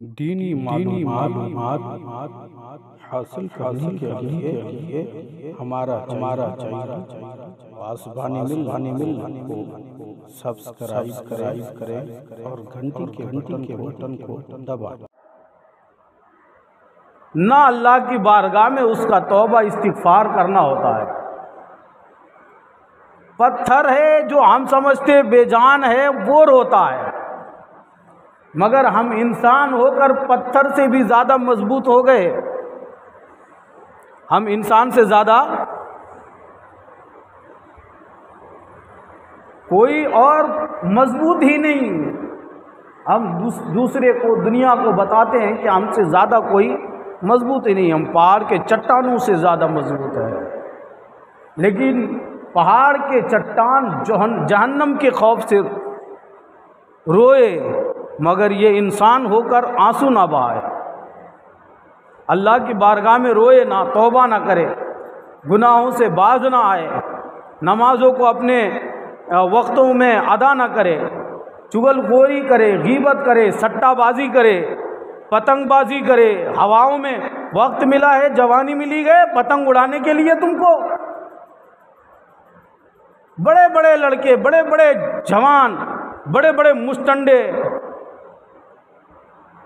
दीनी मालूमात हासिल करने के लिए हमारा चाहिए पासबानी मिल को सब्सक्राइब करें और घंटी के बटन को दबाएं। ना अल्लाह की बारगाह में उसका तौबा इस्तिग़फ़ार करना होता है। पत्थर है जो हम समझते बेजान है वो रोता है, मगर हम इंसान होकर पत्थर से भी ज़्यादा मजबूत हो गए। हम इंसान से ज़्यादा कोई और मजबूत ही नहीं। हम दूसरे को, दुनिया को बताते हैं कि हमसे ज़्यादा कोई मजबूत ही नहीं, हम पहाड़ के चट्टानों से ज़्यादा मजबूत है। लेकिन पहाड़ के चट्टान जहन्नम के खौफ से रोए, मगर ये इंसान होकर आंसू ना बहाए, अल्लाह की बारगाह में रोए ना, तौबा ना करे, गुनाहों से बाज ना आए, नमाजों को अपने वक्तों में अदा ना करे, चुगलखोरी करे, गीबत करे, सट्टाबाजी करे, पतंगबाजी करे। हवाओं में वक्त मिला है, जवानी मिली गए पतंग उड़ाने के लिए तुमको। बड़े बड़े लड़के, बड़े बड़े जवान, बड़े बड़े मुस्टंडे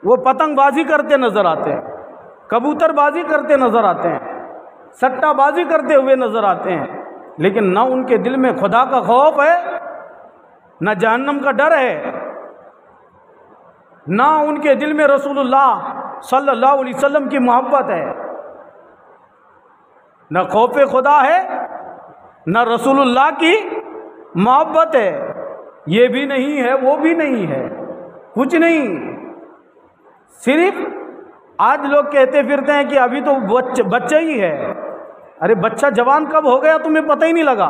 वो पतंगबाजी करते नजर आते हैं, कबूतरबाजी करते नजर आते हैं, सट्टाबाजी करते हुए नजर आते हैं, लेकिन ना उनके दिल में खुदा का खौफ है, ना जहन्नम का डर है, ना उनके दिल में रसूलुल्लाह सल्लल्लाहु अलैहि वसल्लम की मोहब्बत है, ना खौफ खुदा है, ना रसूलुल्लाह की मोहब्बत है। ये भी नहीं है, वो भी नहीं है, कुछ नहीं। सिर्फ आज लोग कहते फिरते हैं कि अभी तो बच्चा ही है। अरे बच्चा जवान कब हो गया तुम्हें पता ही नहीं लगा।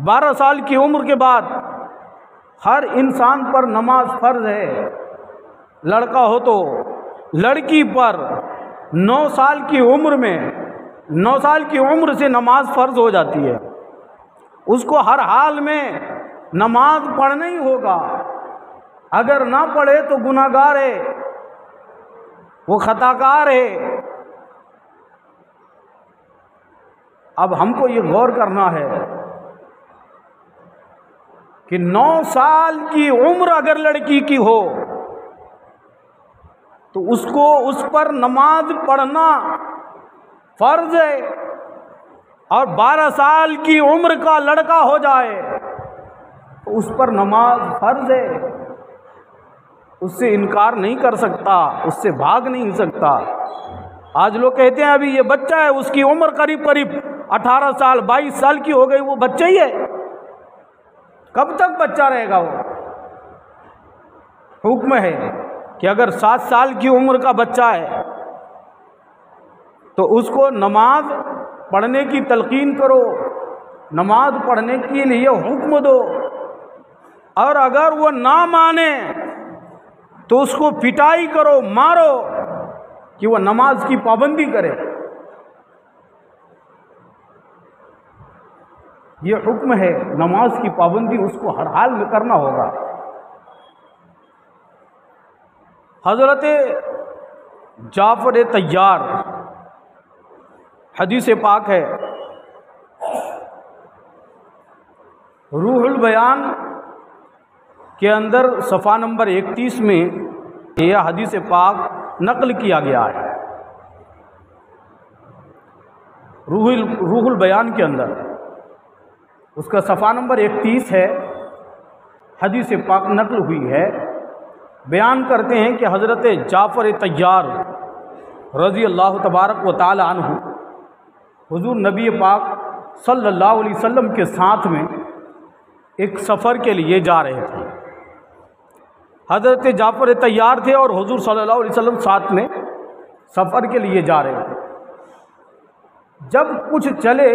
12 साल की उम्र के बाद हर इंसान पर नमाज फर्ज है, लड़का हो तो, लड़की पर 9 साल की उम्र में, 9 साल की उम्र से नमाज फर्ज हो जाती है। उसको हर हाल में नमाज पढ़ना ही होगा। अगर ना पढ़े तो गुनाहगार है, वो खताकार है। अब हमको ये गौर करना है कि 9 साल की उम्र अगर लड़की की हो तो उसको, उस पर नमाज पढ़ना फर्ज है, और 12 साल की उम्र का लड़का हो जाए तो उस पर नमाज फर्ज है। उससे इनकार नहीं कर सकता, उससे भाग नहीं सकता। आज लोग कहते हैं अभी ये बच्चा है, उसकी उम्र करीब करीब 18 साल 22 साल की हो गई, वो बच्चा ही है। कब तक बच्चा रहेगा वो? हुक्म है कि अगर 7 साल की उम्र का बच्चा है तो उसको नमाज पढ़ने की तलकीन करो, नमाज पढ़ने के लिए हुक्म दो, और अगर वो ना माने तो उसको पिटाई करो, मारो कि वो नमाज की पाबंदी करे। ये हुक्म है, नमाज की पाबंदी उसको हर हाल में करना होगा। हजरत जाफर तैयार, हदीस पाक है, रूहुल बयान के अंदर सफ़ा नंबर 31 में यह हदीस पाक नकल किया गया है। रूहुल बयान के अंदर उसका सफ़ा नंबर 31 है, हदीस पाक नकल हुई है। बयान करते हैं कि हज़रत जाफ़र तैयार रज़ी अल्लाह तबारक व तआला अन्हु हुज़ूर नबी पाक सल्लल्लाहु अलैहि वसल्लम के साथ में एक सफ़र के लिए जा रहे थे। हज़रत जाफ़र तैयार थे और हुज़ूर सल्लल्लाहु अलैहि वसल्लम साथ में सफ़र के लिए जा रहे थे। जब कुछ चले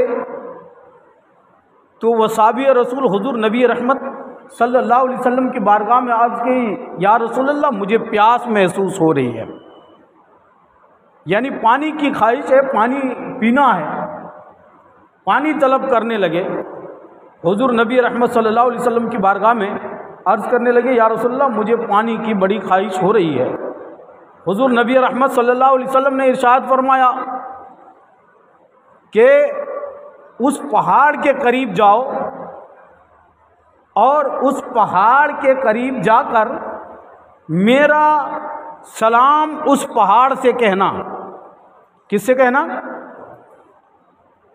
तो वसाबी रसूल हुज़ूर नबी रहमत सल्लल्लाहु अलैहि वसल्लम की बारगाह में अर्ज़ की, या रसूलल्लाह मुझे प्यास महसूस हो रही है, यानी पानी की ख्वाहिश है, पानी पीना है। पानी तलब करने लगे। हुज़ूर नबी रहमत सल्लल्लाहु अलैहि वसल्लम की बारगाह में अर्ज़ करने लगे, या रसूलल्लाह मुझे पानी की बड़ी ख्वाहिश हो रही है। हुजूर नबी रहमत सल्लल्लाहु अलैहि वसल्लम ने इरशाद फरमाया कि उस पहाड़ के करीब जाओ और उस पहाड़ के करीब जाकर मेरा सलाम उस पहाड़ से कहना। किससे कहना?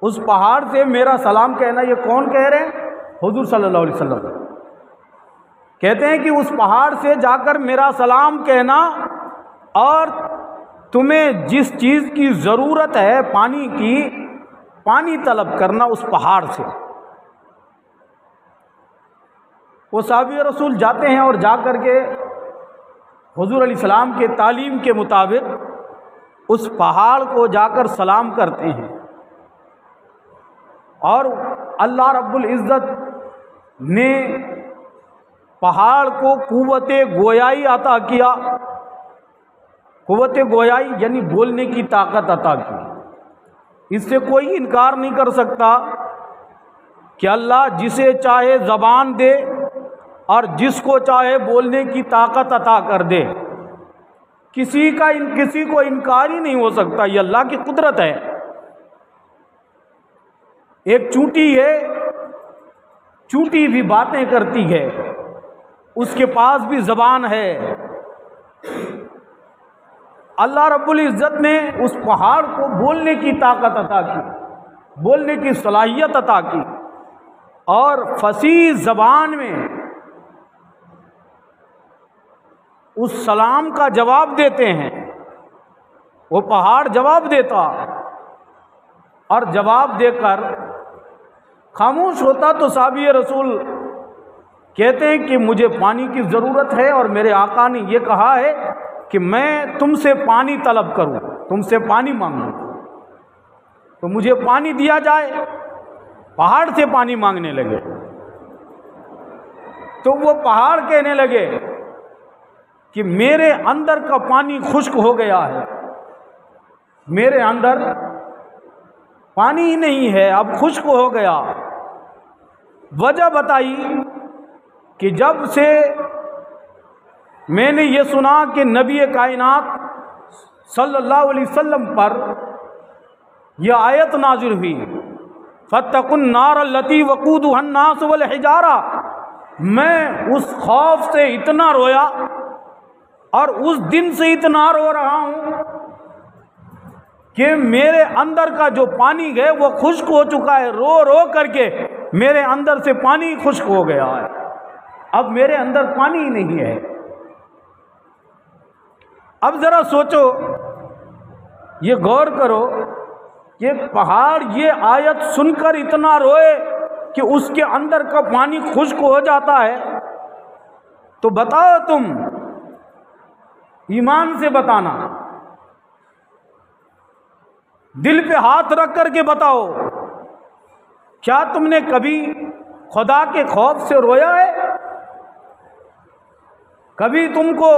उस पहाड़ से मेरा सलाम कहना। ये कौन कह रहे हैं? हुजूर सल्लल्लाहु अलैहि वसल्लम कहते हैं कि उस पहाड़ से जाकर मेरा सलाम कहना और तुम्हें जिस चीज़ की ज़रूरत है पानी की, पानी तलब करना उस पहाड़ से। वो साहबी रसूल जाते हैं और जा कर के हुजूर अलैहिस्सलाम के तालीम के मुताबिक उस पहाड़ को जाकर सलाम करते हैं और अल्लाह रब्बुल इज़्ज़त ने पहाड़ को कुव्वते गोयाई अता किया। कुव्वते गोयाई यानी बोलने की ताकत अता की। इससे कोई इनकार नहीं कर सकता कि अल्लाह जिसे चाहे ज़बान दे और जिसको चाहे बोलने की ताकत अता कर दे। किसी को इनकार ही नहीं हो सकता। ये अल्लाह की कुदरत है। एक चूंटी है, चूंटी भी बातें करती है, उसके पास भी ज़बान है। अल्लाह रब्बुल इज़्ज़त ने उस पहाड़ को बोलने की ताकत अता की, बोलने की सलाहियत अता की और फसीह ज़बान में उस सलाम का जवाब देते हैं। वो पहाड़ जवाब देता और जवाब देकर खामोश होता तो साहबी रसूल कहते हैं कि मुझे पानी की ज़रूरत है और मेरे आका ने ये कहा है कि मैं तुमसे पानी तलब करूं, तुमसे पानी मांगूं, तो मुझे पानी दिया जाए। पहाड़ से पानी मांगने लगे तो वो पहाड़ कहने लगे कि मेरे अंदर का पानी खुश्क हो गया है, मेरे अंदर पानी ही नहीं है, अब खुश्क हो गया। वजह बताई कि जब से मैंने ये सुना कि नबी कायनात सल्लल्लाहु अलैहि वसल्लम पर यह आयत नाज़िल हुई, फत्तकुन नार अल्लती वक़ूदुहा अन्नास वल हिजारा, मैं उस खौफ से इतना रोया और उस दिन से इतना रो रहा हूँ कि मेरे अंदर का जो पानी है वो खुश्क हो चुका है। रो रो करके मेरे अंदर से पानी खुश्क हो गया है, अब मेरे अंदर पानी ही नहीं है। अब ज़रा सोचो, ये गौर करो कि पहाड़ ये आयत सुनकर इतना रोए कि उसके अंदर का पानी खुश्क हो जाता है, तो बताओ तुम, ईमान से बताना, दिल पे हाथ रख करके बताओ, क्या तुमने कभी खुदा के खौफ से रोया है? कभी तुमको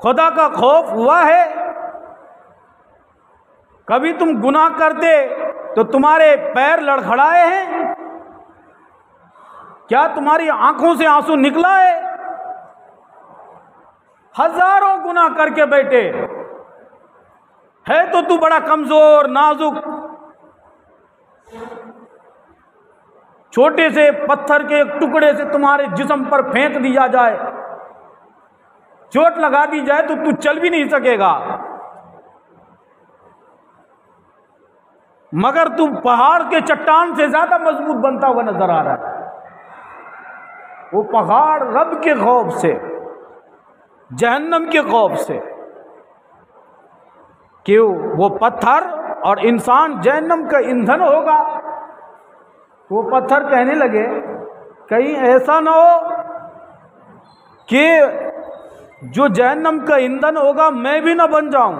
खुदा का खौफ हुआ है? कभी तुम गुनाह करते तो तुम्हारे पैर लड़खड़ाए हैं? क्या तुम्हारी आंखों से आंसू निकला है? हजारों गुनाह करके बैठे है तो तू बड़ा कमजोर नाजुक, छोटे से पत्थर के एक टुकड़े से तुम्हारे जिस्म पर फेंक दिया जाए, चोट लगा दी जाए तो तू चल भी नहीं सकेगा, मगर तू पहाड़ के चट्टान से ज्यादा मजबूत बनता हुआ नजर आ रहा है। वो पहाड़ रब के खौफ से, जहन्नम के खौफ से, क्यों वो पत्थर और इंसान जहन्नम का ईंधन होगा। वो पत्थर कहने लगे कहीं ऐसा ना हो कि जो जहन्नम का ईंधन होगा मैं भी ना बन जाऊं,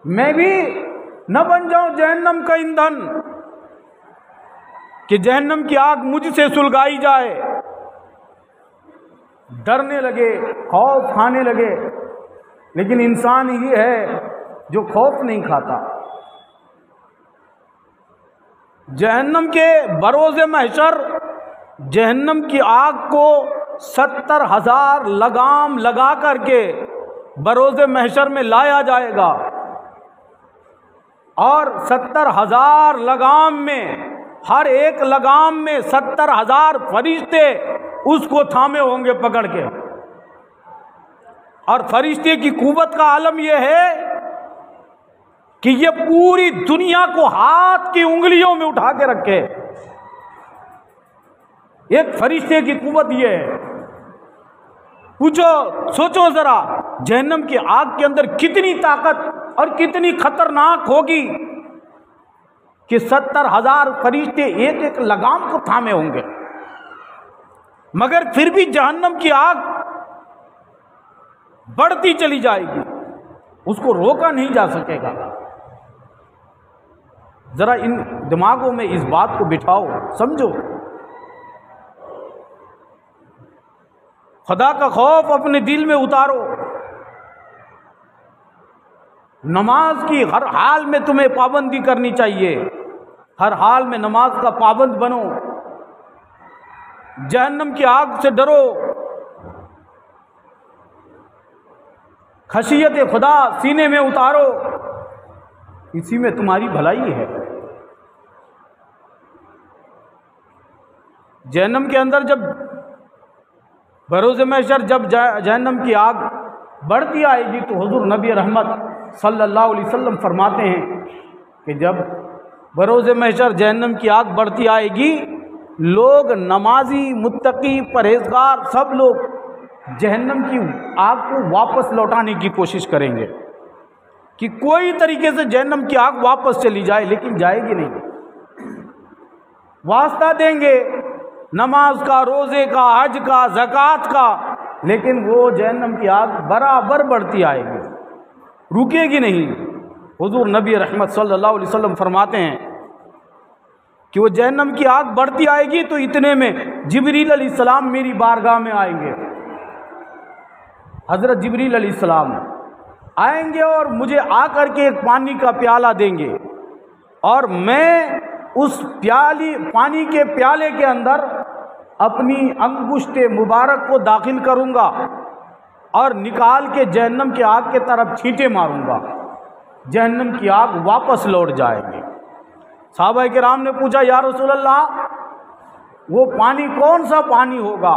मैं भी न बन जाऊं जहन्नम का ईंधन, कि जहन्नम की आग मुझसे सुलगाई जाए। डरने लगे, खौफ खाने लगे, लेकिन इंसान ही है जो खौफ नहीं खाता। जहन्नम के बरोज़े महशर जहन्नम की आग को 70,000 लगाम लगा करके बरोज़े महशर में लाया जाएगा और 70,000 लगाम में, हर एक लगाम में 70,000 फरिश्ते उसको थामे होंगे पकड़ के। और फरिश्ते की कुव्वत का आलम यह है कि ये पूरी दुनिया को हाथ की उंगलियों में उठा के रखे। एक फरिश्ते की कुव्वत ये है। पूछो, सोचो जरा, जहन्नम की आग के अंदर कितनी ताकत और कितनी खतरनाक होगी कि 70,000 फरिश्ते एक एक लगाम को थामे होंगे। मगर फिर भी जहन्नम की आग बढ़ती चली जाएगी, उसको रोका नहीं जा सकेगा। जरा इन दिमागों में इस बात को बिठाओ, समझो। खुदा का खौफ अपने दिल में उतारो। नमाज की हर हाल में तुम्हें पाबंदी करनी चाहिए, हर हाल में नमाज का पाबंद बनो। जहन्नम की आग से डरो। खशियत खुदा सीने में उतारो, इसी में तुम्हारी भलाई है। जहन्नम के अंदर जब बरोज़े महशर जब जहन्नम की आग बढ़ती आएगी तो हुज़ूर नबी रहमत सल्लल्लाहु अलैहि वसल्लम फरमाते हैं कि जब बरोज़े महशर जहन्नम की आग बढ़ती आएगी, लोग नमाजी, मुत्तकी, परहेजगार सब लोग जहन्नम की आग को वापस लौटाने की कोशिश करेंगे कि कोई तरीके से जहन्नम की आग वापस चली जाए, लेकिन जाएगी नहीं। वास्ता देंगे नमाज का, रोज़े का, हज का, ज़कात का, लेकिन वो जहन्नम की आग बराबर बढ़ती आएगी, रुकेगी नहीं। हुज़ूर नबी रहमत सल्लल्लाहु अलैहि वसल्लम फरमाते हैं कि वो जहन्नम की आग बढ़ती आएगी तो इतने में जिब्रील अलैहिस्सलाम मेरी बारगाह में आएंगे। हज़रत जिब्रील अलैहिस्सलाम आएंगे और मुझे आकर के एक पानी का प्याला देंगे और मैं उस पानी के प्याले के अंदर अपनी अंगुष्ठ मुबारक को दाखिल करूंगा और निकाल के जहन्नम की आग के तरफ छींटे मारूंगा। जहन्नम की आग वापस लौट जाएगी। सहाबा किराम ने पूछा, या रसूल अल्लाह, वो पानी कौन सा पानी होगा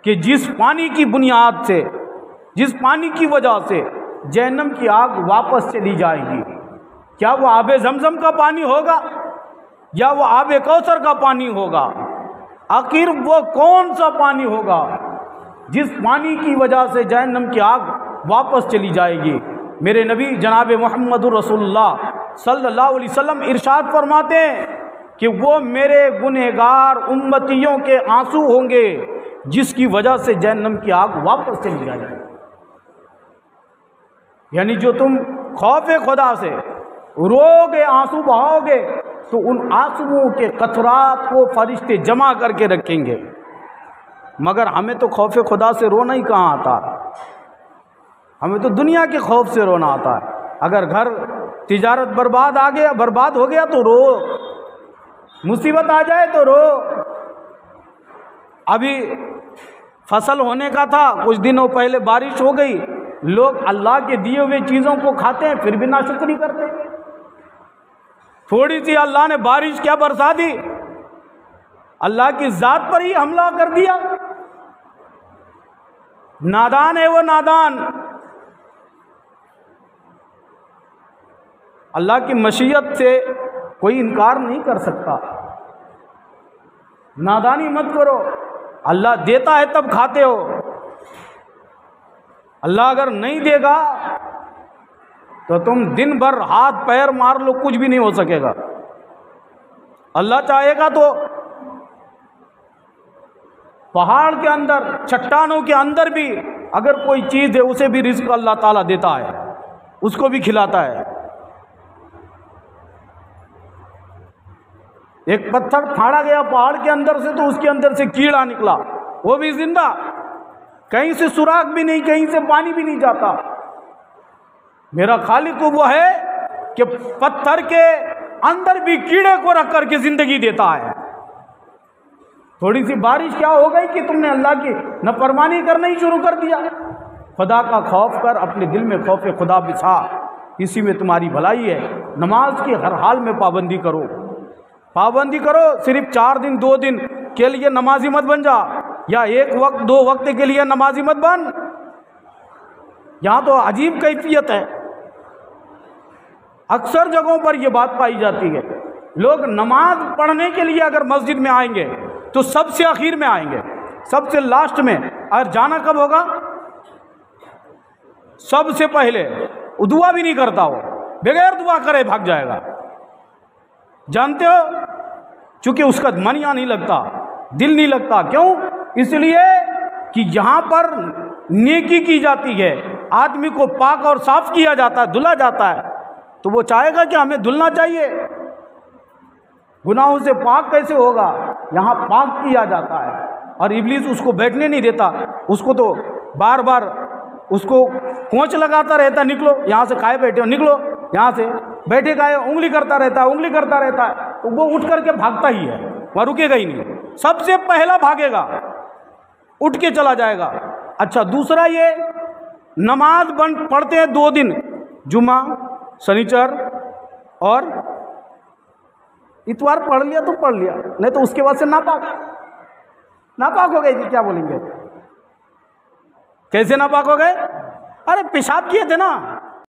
कि जिस पानी की बुनियाद से, जिस पानी की वजह से जहन्नम की आग वापस चली जाएगी? क्या वो आबे ज़मज़म का पानी होगा या वो आबे कौसर का पानी होगा? आखिर वो कौन सा पानी होगा जिस पानी की वजह से जहन्नम की आग वापस चली जाएगी? मेरे नबी जनाब मुहम्मदुर रसूलुल्लाह सल्लल्लाहु अलैहि वसल्लम इरशाद फरमाते हैं कि वो मेरे गुनहगार उम्मतियों के आंसू होंगे जिसकी वजह से जहन्नम की आग वापस चली जाएगी। यानी जो तुम खौफे खुदा से रोगे, आंसू बहाओगे, तो उन आंसुओं के कतरात को फरिश्ते जमा करके रखेंगे। मगर हमें तो खौफे खुदा से रोना ही कहाँ आता, हमें तो दुनिया के खौफ से रोना आता है। अगर घर तिजारत बर्बाद हो गया तो रो, मुसीबत आ जाए तो रो। अभी फसल होने का था, कुछ दिनों पहले बारिश हो गई, लोग अल्लाह के दिए हुए चीज़ों को खाते हैं फिर भी नाशुक्री करते हैं। थोड़ी सी अल्लाह ने बारिश क्या बरसा दी, अल्लाह की ज़ात पर ही हमला कर दिया। नादान है वो नादान। अल्लाह की मशीयत से कोई इनकार नहीं कर सकता। नादानी मत करो। अल्लाह देता है तब खाते हो, अल्लाह अगर नहीं देगा तो तुम दिन भर हाथ पैर मार लो, कुछ भी नहीं हो सकेगा। अल्लाह चाहेगा तो पहाड़ के अंदर, चट्टानों के अंदर भी अगर कोई चीज़ है उसे भी रिज़्क़ अल्लाह ताला देता है, उसको भी खिलाता है। एक पत्थर फाड़ा गया पहाड़ के अंदर से तो उसके अंदर से कीड़ा निकला, वो भी जिंदा, कहीं से सुराग भी नहीं, कहीं से पानी भी नहीं जाता। मेरा खालिक तो वो है कि पत्थर के अंदर भी कीड़े को रख करके जिंदगी देता है। थोड़ी सी बारिश क्या हो गई कि तुमने अल्लाह की नाफरमानी करना ही शुरू कर दिया। खुदा का खौफ कर, अपने दिल में खौफ खुदा बिछा, इसी में तुम्हारी भलाई है। नमाज की हर हाल में पाबंदी करो, पाबंदी करो। सिर्फ 4 दिन 2 दिन के लिए नमाजी मत बन जा, या 1 वक्त 2 वक्त के लिए नमाजी मत बन। यहाँ तो अजीब कैफियत है। अक्सर जगहों पर यह बात पाई जाती है, लोग नमाज पढ़ने के लिए अगर मस्जिद में आएंगे तो सबसे आखिर में आएंगे, सबसे लास्ट में। और जाना कब होगा? सबसे पहले। वो दुआ भी नहीं करता, हो बगैर दुआ करे भाग जाएगा। जानते हो, चूंकि उसका मन यहाँ नहीं लगता, दिल नहीं लगता। क्यों? इसलिए कि यहाँ पर नेकी की जाती है, आदमी को पाक और साफ किया जाता है, धुला जाता है। तो वो चाहेगा कि हमें धुलना चाहिए। गुनाहों से पाक कैसे होगा? यहाँ पाक किया जाता है। और इब्लीस उसको बैठने नहीं देता, उसको तो बार बार उसको कोंच लगाता रहता, निकलो यहाँ से, खाए बैठे हो, निकलो यहाँ से, बैठे खाए, उंगली करता रहता है, उंगली करता रहता है। तो वो उठ करके भागता ही है, वह रुकेगा ही नहीं, सबसे पहला भागेगा, उठ के चला जाएगा। अच्छा, दूसरा ये नमाज पढ़ते हैं 2 दिन, जुमा, शनिचर और इतवार पढ़ लिया तो पढ़ लिया, नहीं तो उसके बाद से नापाक हो गए जी। क्या बोलेंगे? कैसे नापाक हो गए? अरे पेशाब किए थे ना,